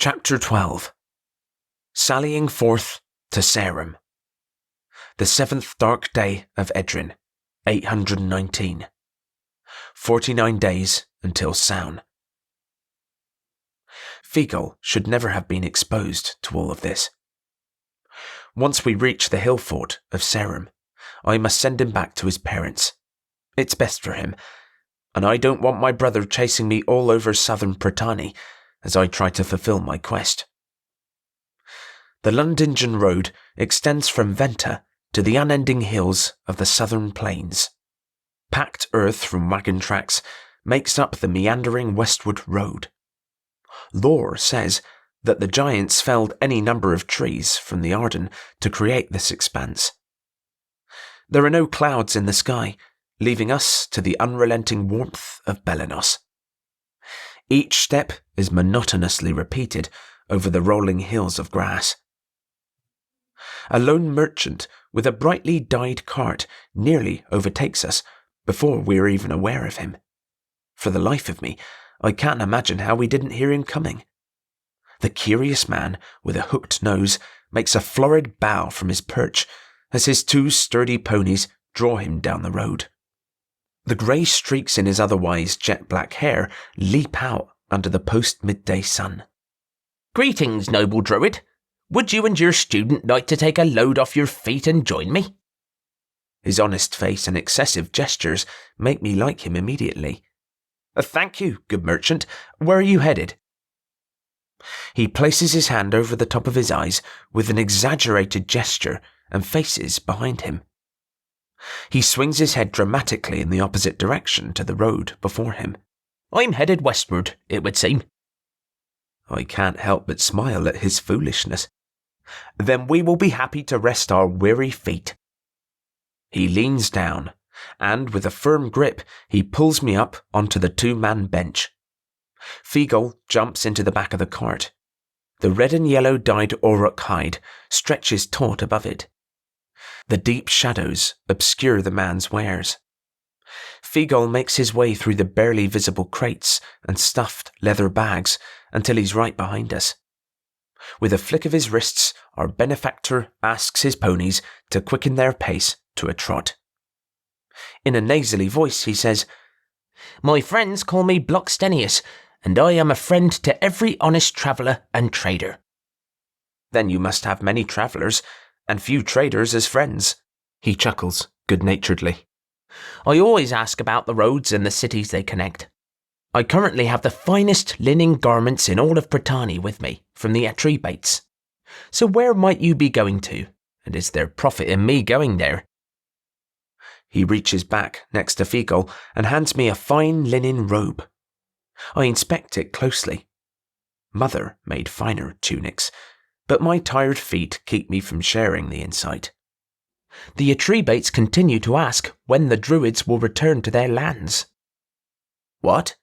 Chapter 12. Sallying Forth to Sarum. The 7th dark day of Edrin, 819. 49 days until Sown. Fiegel should never have been exposed to all of this. Once we reach the hill fort of Sarum, I must send him back to his parents. It's best for him, and I don't want my brother chasing me all over southern Brittany as I try to fulfill my quest. The Lundingen Road extends from Venta to the unending hills of the southern plains. Packed earth from wagon tracks makes up the meandering westward road. Lore says that the giants felled any number of trees from the Arden to create this expanse. There are no clouds in the sky, leaving us to the unrelenting warmth of Belenos. Each step is monotonously repeated over the rolling hills of grass. A lone merchant with a brightly dyed cart nearly overtakes us before we are even aware of him. For the life of me, I can't imagine how we didn't hear him coming. The curious man with a hooked nose makes a florid bow from his perch as his 2 sturdy ponies draw him down the road. The grey streaks in his otherwise jet-black hair leap out under the post-midday sun. "Greetings, noble Druid. Would you and your student like to take a load off your feet and join me?" His honest face and excessive gestures make me like him immediately. "Thank you, good merchant. Where are you headed?" He places his hand over the top of his eyes with an exaggerated gesture and faces behind him. He swings his head dramatically in the opposite direction to the road before him. "I'm headed westward, it would seem." I can't help but smile at his foolishness. "Then we will be happy to rest our weary feet." He leans down, and with a firm grip, he pulls me up onto the 2-man bench. Fiegel jumps into the back of the cart. The red and yellow dyed auroch hide stretches taut above it. The deep shadows obscure the man's wares. Fiegel makes his way through the barely visible crates and stuffed leather bags until he's right behind us. With a flick of his wrists, our benefactor asks his ponies to quicken their pace to a trot. In a nasally voice, he says, "My friends call me Blockstenius, and I am a friend to every honest traveller and trader." "Then you must have many travellers and few traders as friends," he chuckles good-naturedly. "I always ask about the roads and the cities they connect. I currently have the finest linen garments in all of Brittany with me from the Atrebates. So where might you be going to, and is there profit in me going there?" He reaches back next to Fiegel and hands me a fine linen robe. I inspect it closely. Mother made finer tunics, but my tired feet keep me from sharing the insight. "The Atrebates continue to ask when the Druids will return to their lands." "What?"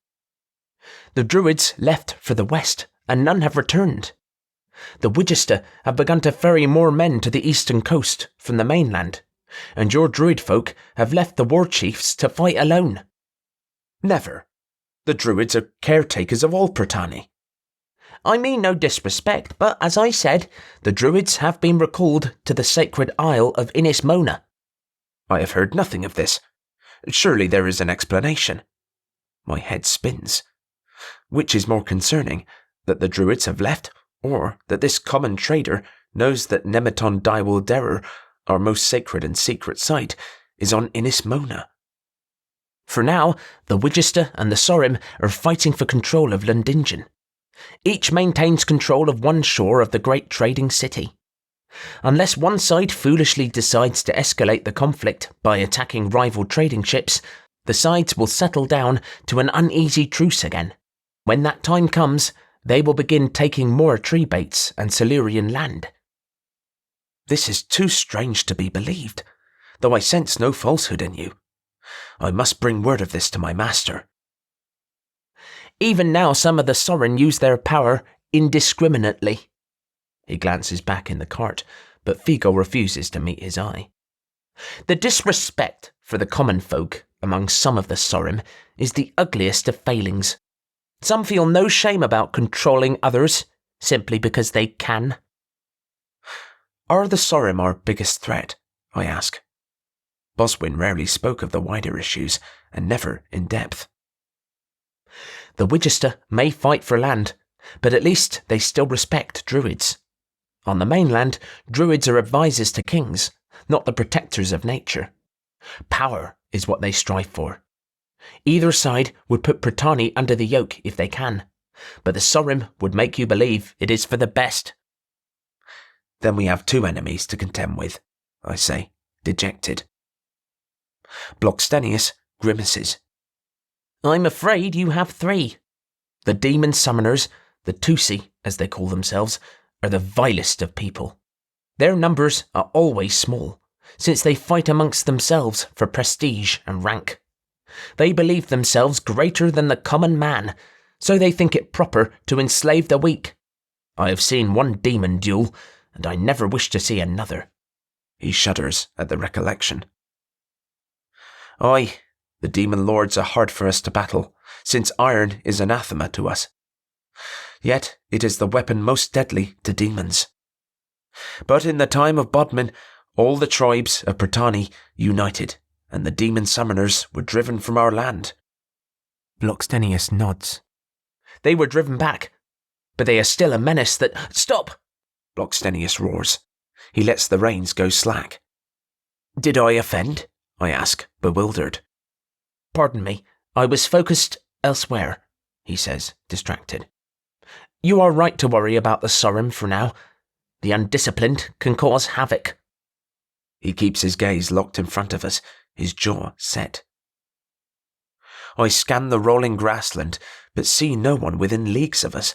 "The Druids left for the west, and none have returned. The Widgester have begun to ferry more men to the eastern coast from the mainland, and your Druid folk have left the war chiefs to fight alone." "Never. The Druids are caretakers of all Brittany." "I mean no disrespect, but as I said, the Druids have been recalled to the sacred Isle of Inismona." "I have heard nothing of this. Surely there is an explanation." My head spins. Which is more concerning, that the Druids have left, or that this common trader knows that Nemeton Daiwalderer, our most sacred and secret site, is on Inismona? For now, the Widgester and the Sarum are fighting for control of Lundingen. Each maintains control of one shore of the great trading city. Unless one side foolishly decides to escalate the conflict by attacking rival trading ships, the sides will settle down to an uneasy truce again. When that time comes, they will begin taking more Atrebates and Silurian land. This is too strange to be believed, though I sense no falsehood in you. I must bring word of this to my master. "Even now some of the Sorin use their power indiscriminately." He glances back in the cart, but Fiegel refuses to meet his eye. "The disrespect for the common folk among some of the Sorim is the ugliest of failings. Some feel no shame about controlling others, simply because they can. Are the Sarum our biggest threat? I ask. Boswin rarely spoke of the wider issues, and never in depth. The Widgester may fight for land, but at least they still respect Druids. On the mainland, Druids are advisors to kings, not the protectors of nature. Power is what they strive for. Either side would put Brittany under the yoke if they can, but the Sarum would make you believe it is for the best. Then we have two enemies to contend with, I say, dejected. Blockstenius grimaces. I'm afraid you have three. The demon summoners, the Tusi, as they call themselves, are the vilest of people. Their numbers are always small, since they fight amongst themselves for prestige and rank. They believe themselves greater than the common man, so they think it proper to enslave the weak. I have seen one demon duel, and I never wish to see another. He shudders at the recollection. Aye, the demon lords are hard for us to battle, since iron is anathema to us. Yet it is the weapon most deadly to demons. But in the time of Bodmin, all the tribes of Brittany united, and the demon summoners were driven from our land. Blockstenius nods. They were driven back, but they are still a menace that— Stop! Blockstenius roars. He lets the reins go slack. Did I offend? I ask, bewildered. Pardon me, I was focused elsewhere, he says, distracted. You are right to worry about the Sarum for now. The undisciplined can cause havoc. He keeps his gaze locked in front of us, his jaw set. I scan the rolling grassland, but see no one within leagues of us.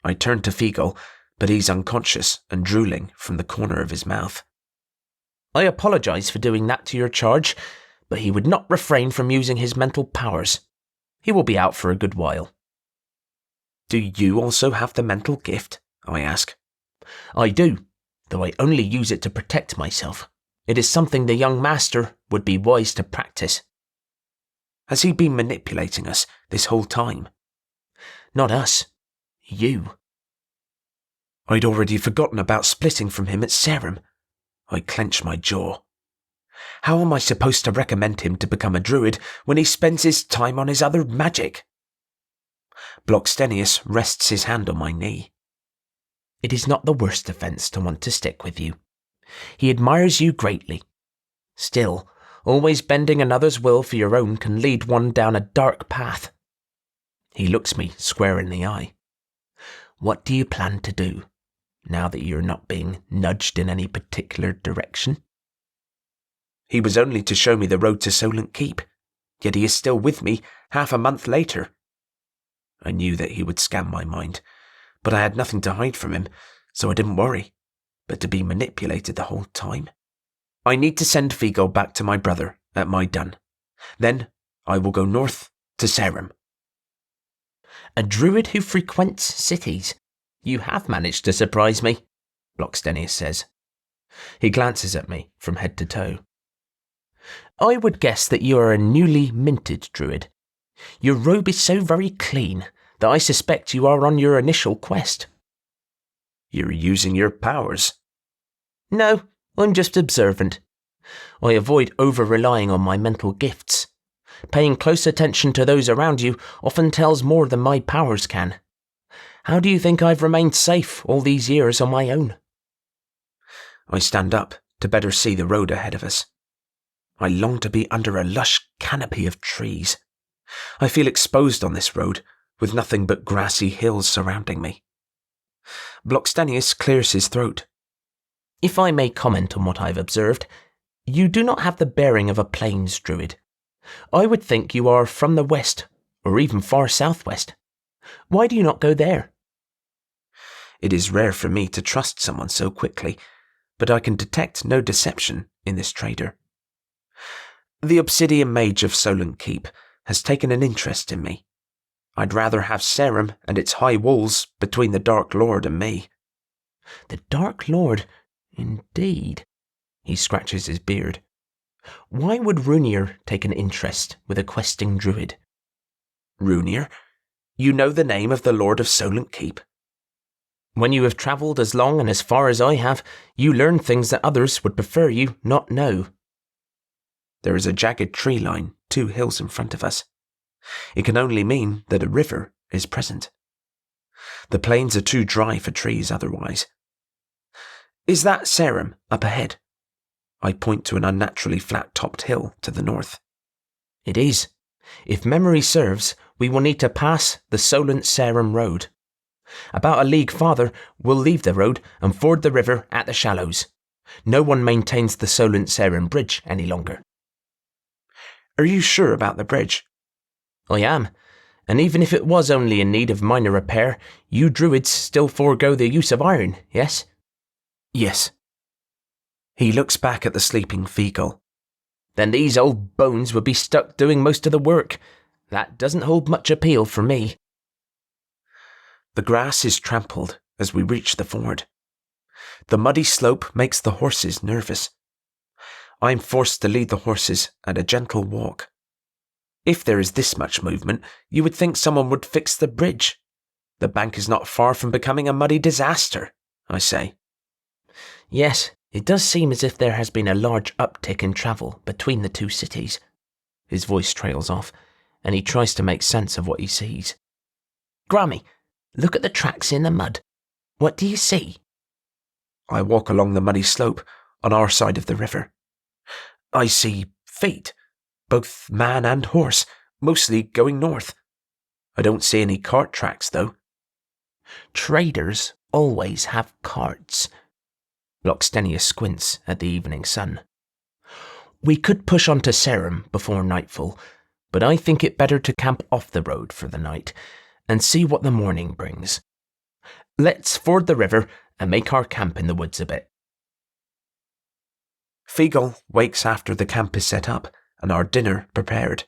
I turn to Fiegel, but he's unconscious and drooling from the corner of his mouth. I apologize for doing that to your charge, but he would not refrain from using his mental powers. He will be out for a good while. Do you also have the mental gift? I ask. I do, though I only use it to protect myself. It is something the young master would be wise to practice. Has he been manipulating us this whole time? Not us. You. I'd already forgotten about splitting from him at Sarum. I clench my jaw. How am I supposed to recommend him to become a druid when he spends his time on his other magic? Blockstenius rests his hand on my knee. It is not the worst offence to want to stick with you. He admires you greatly. Still, always bending another's will for your own can lead one down a dark path. He looks me square in the eye. What do you plan to do, now that you're not being nudged in any particular direction? He was only to show me the road to Solent Keep, yet he is still with me half a month later. I knew that he would scan my mind, but I had nothing to hide from him, so I didn't worry. But to be manipulated the whole time? I need to send Fiegel back to my brother at my dun. Then I will go north to Sarum. A druid who frequents cities. You have managed to surprise me, Blockstenius says. He glances at me from head to toe. I would guess that you are a newly minted druid. Your robe is so very clean that I suspect you are on your initial quest. You're using your powers. No, I'm just observant. I avoid over-relying on my mental gifts. Paying close attention to those around you often tells more than my powers can. How do you think I've remained safe all these years on my own? I stand up to better see the road ahead of us. I long to be under a lush canopy of trees. I feel exposed on this road, with nothing but grassy hills surrounding me. Blockstenius clears his throat. If I may comment on what I've observed, you do not have the bearing of a plains druid. I would think you are from the west, or even far southwest. Why do you not go there? It is rare for me to trust someone so quickly, but I can detect no deception in this trader. The obsidian mage of Solent Keep has taken an interest in me. I'd rather have Sarum and its high walls between the Dark Lord and me. The Dark Lord, indeed. He scratches his beard. Why would Runir take an interest with a questing druid? Runir? You know the name of the Lord of Solent Keep? When you have travelled as long and as far as I have, you learn things that others would prefer you not know. There is a jagged tree line 2 hills in front of us. It can only mean that a river is present. The plains are too dry for trees otherwise. Is that Sarum up ahead? I point to an unnaturally flat-topped hill to the north. It is. If memory serves, we will need to pass the Solent Sarum Road. About a league farther, we'll leave the road and ford the river at the shallows. No one maintains the Solent Sarum Bridge any longer. Are you sure about the bridge? I am. And even if it was only in need of minor repair, you Druids still forego the use of iron, yes? Yes. He looks back at the sleeping Feagle. Then these old bones would be stuck doing most of the work. That doesn't hold much appeal for me. The grass is trampled as we reach the ford. The muddy slope makes the horses nervous. I am forced to lead the horses at a gentle walk. If there is this much movement, you would think someone would fix the bridge. The bank is not far from becoming a muddy disaster, I say. Yes, it does seem as if there has been a large uptick in travel between the two cities. His voice trails off, and he tries to make sense of what he sees. Grammy, look at the tracks in the mud. What do you see? I walk along the muddy slope on our side of the river. I see feet, both man and horse, mostly going north. I don't see any cart tracks, though. Traders always have carts. Blockstenius squints at the evening sun. We could push on to Sarum before nightfall, but I think it better to camp off the road for the night and see what the morning brings. Let's ford the river and make our camp in the woods a bit. Feagle wakes after the camp is set up and our dinner prepared.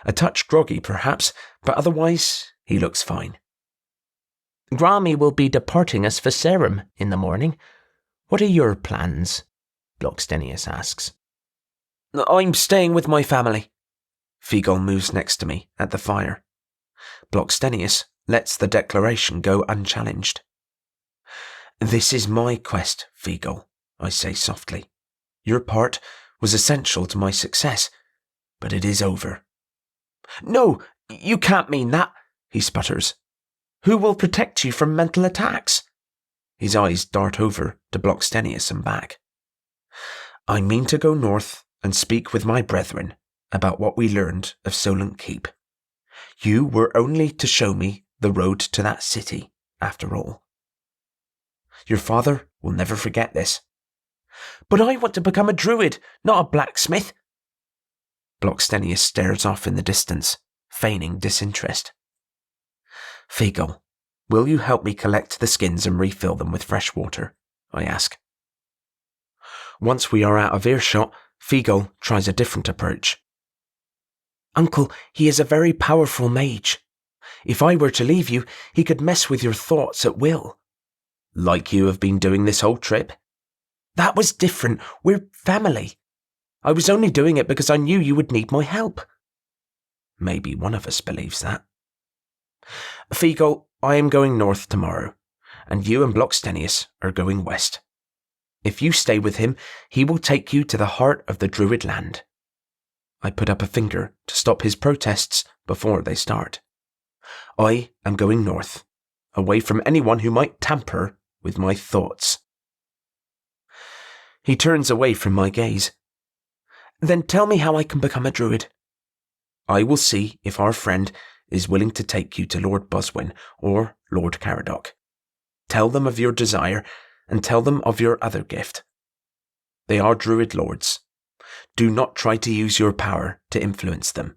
A touch groggy, perhaps, but otherwise he looks fine. Grammy will be departing us for Sarum in the morning. What are your plans? Blockstenius asks. I'm staying with my family. Feagle moves next to me at the fire. Blockstenius lets the declaration go unchallenged. This is my quest, Feagle, I say softly. Your part was essential to my success, but it is over. No, you can't mean that, he sputters. Who will protect you from mental attacks? His eyes dart over to Blockstenius and back. I mean to go north and speak with my brethren about what we learned of Solent Keep. You were only to show me the road to that city, after all. Your father will never forget this. But I want to become a druid, not a blacksmith. Blockstenius stares off in the distance, feigning disinterest. Feagle, will you help me collect the skins and refill them with fresh water? I ask. Once we are out of earshot, Feagle tries a different approach. Uncle, he is a very powerful mage. If I were to leave you, he could mess with your thoughts at will. Like you have been doing this whole trip? That was different. We're family. I was only doing it because I knew you would need my help. Maybe one of us believes that. Feagle, I am going north tomorrow, and you and Blockstenius are going west. If you stay with him, he will take you to the heart of the Druid land. I put up a finger to stop his protests before they start. I am going north, away from anyone who might tamper with my thoughts. He turns away from my gaze. Then tell me how I can become a druid. I will see if our friend is willing to take you to Lord Boswin or Lord Caradoc. Tell them of your desire and tell them of your other gift. They are druid lords. Do not try to use your power to influence them.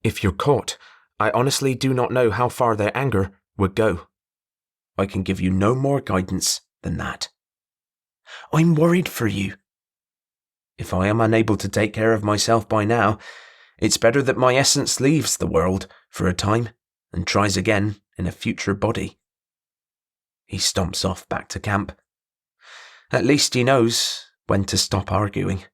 If you're caught, I honestly do not know how far their anger would go. I can give you no more guidance than that. I'm worried for you. If I am unable to take care of myself by now, it's better that my essence leaves the world for a time and tries again in a future body. He stomps off back to camp. At least he knows when to stop arguing.